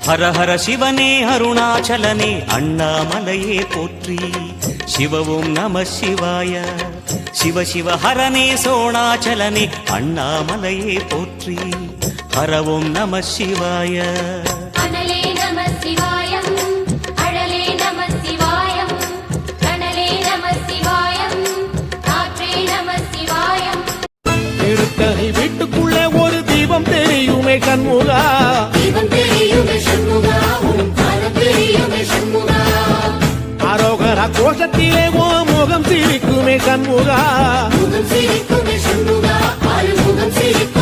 ஹர ஹர சிவனே அருணாச்சலனே அண்ணாமலையே போற்றி. சிவவும் நம சிவாய. சிவ சிவ ஹரனே சோணாச்சலனே அண்ணாமலையே போற்றி. ஹரவும் நம சிவாய. அனலே நம சிவாயம், அழலே நம சிவாயம், கனலே நம சிவாயம், காற்றே நம சிவாயம். திருத்தணி வீட்டுக்குள்ளே ஒரு தீபம் தெரியுமே கண்முகா, தீபம் தெரியுமே சண்முகா, உன் பாதம் தெரியுமே சண்முகா. ஆரோகர கோஷத்திலே ஓ முகம் சிரிக்குமே கண்முகா, முகம் சிரிக்குமே சண்முகா, ஆறு முகம் சிரிக்கும்